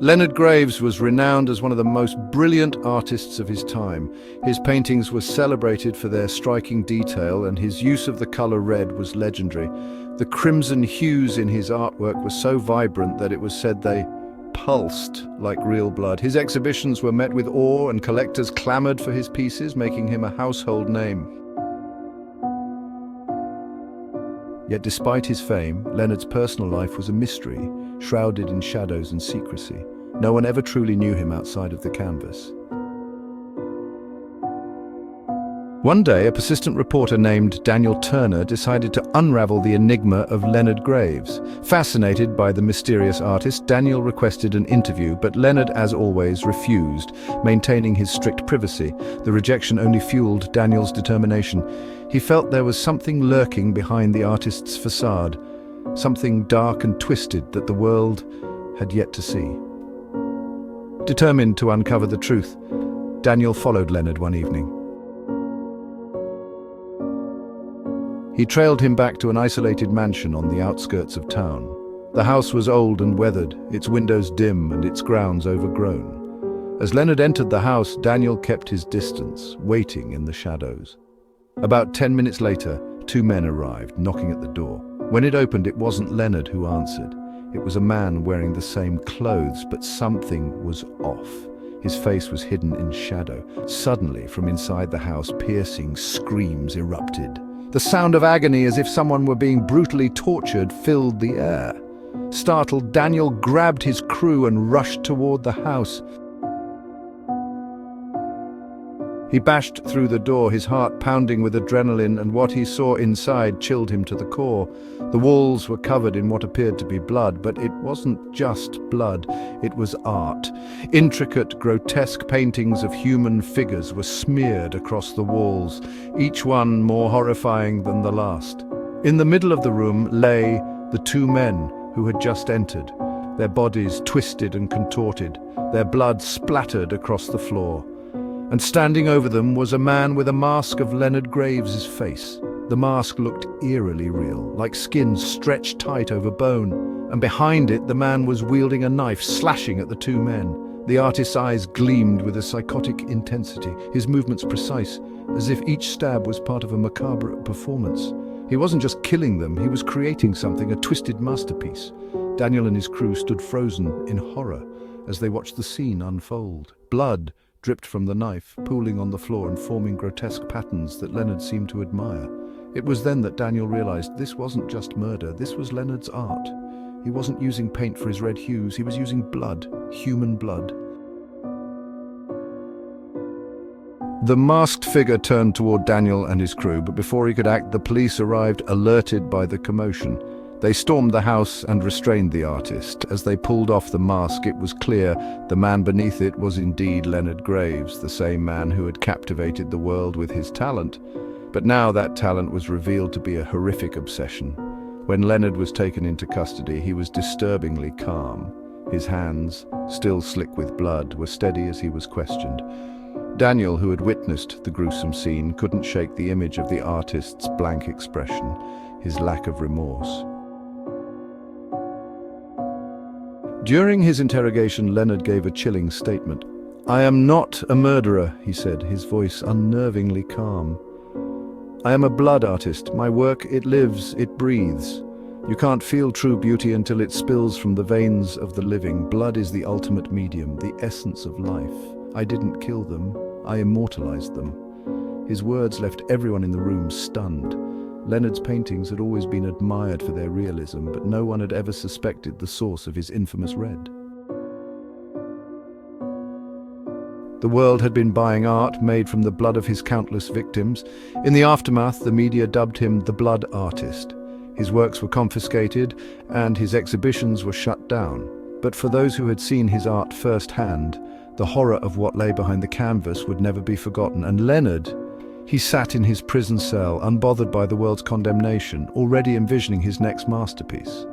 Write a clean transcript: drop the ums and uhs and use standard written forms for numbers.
Leonard Graves was renowned as one of the most brilliant artists of his time. His paintings were celebrated for their striking detail, and his use of the color red was legendary. The crimson hues in his artwork were so vibrant that it was said they pulsed like real blood. His exhibitions were met with awe, and collectors clamored for his pieces, making him a household name. Yet despite his fame, Leonard's personal life was a mystery, shrouded in shadows and secrecy. No one ever truly knew him outside of the canvas. One day, a persistent reporter named Daniel Turner decided to unravel the enigma of Leonard Graves. Fascinated by the mysterious artist, Daniel requested an interview, but Leonard, as always, refused, maintaining his strict privacy. The rejection only fueled Daniel's determination. He felt there was something lurking behind the artist's facade, something dark and twisted that the world had yet to see. Determined to uncover the truth, Daniel followed Leonard one evening. He trailed him back to an isolated mansion on the outskirts of town. The house was old and weathered, its windows dim and its grounds overgrown. As Leonard entered the house, Daniel kept his distance, waiting in the shadows. About 10 minutes later, two men arrived, knocking at the door. When it opened, it wasn't Leonard who answered. It was a man wearing the same clothes, but something was off. His face was hidden in shadow. Suddenly, from inside the house, piercing screams erupted. The sound of agony, as if someone were being brutally tortured, filled the air. Startled, Daniel grabbed his crew and rushed toward the house. He bashed through the door, his heart pounding with adrenaline, and what he saw inside chilled him to the core. The walls were covered in what appeared to be blood, but it wasn't just blood, it was art. Intricate, grotesque paintings of human figures were smeared across the walls, each one more horrifying than the last. In the middle of the room lay the two men who had just entered, their bodies twisted and contorted, their blood splattered across the floor. And standing over them was a man with a mask of Leonard Graves' face. The mask looked eerily real, like skin stretched tight over bone. And behind it, the man was wielding a knife, slashing at the two men. The artist's eyes gleamed with a psychotic intensity, his movements precise, as if each stab was part of a macabre performance. He wasn't just killing them, he was creating something, a twisted masterpiece. Daniel and his crew stood frozen in horror as they watched the scene unfold. Blood dripped from the knife, pooling on the floor and forming grotesque patterns that Leonard seemed to admire. It was then that Daniel realized this wasn't just murder, this was Leonard's art. He wasn't using paint for his red hues, he was using blood, human blood. The masked figure turned toward Daniel and his crew, but before he could act, the police arrived, alerted by the commotion. They stormed the house and restrained the artist. As they pulled off the mask, it was clear the man beneath it was indeed Leonard Graves, the same man who had captivated the world with his talent. But now that talent was revealed to be a horrific obsession. When Leonard was taken into custody, he was disturbingly calm. His hands, still slick with blood, were steady as he was questioned. Daniel, who had witnessed the gruesome scene, couldn't shake the image of the artist's blank expression, his lack of remorse. During his interrogation, Leonard gave a chilling statement. "I am not a murderer," he said, his voice unnervingly calm. "I am a blood artist. My work, it lives, it breathes. You can't feel true beauty until it spills from the veins of the living. Blood is the ultimate medium, the essence of life. I didn't kill them, I immortalized them." His words left everyone in the room stunned. Leonard's paintings had always been admired for their realism, but no one had ever suspected the source of his infamous red. The world had been buying art made from the blood of his countless victims. In the aftermath, the media dubbed him the Blood Artist. His works were confiscated, and his exhibitions were shut down. But for those who had seen his art firsthand, the horror of what lay behind the canvas would never be forgotten. And Leonard, he sat in his prison cell, unbothered by the world's condemnation, already envisioning his next masterpiece.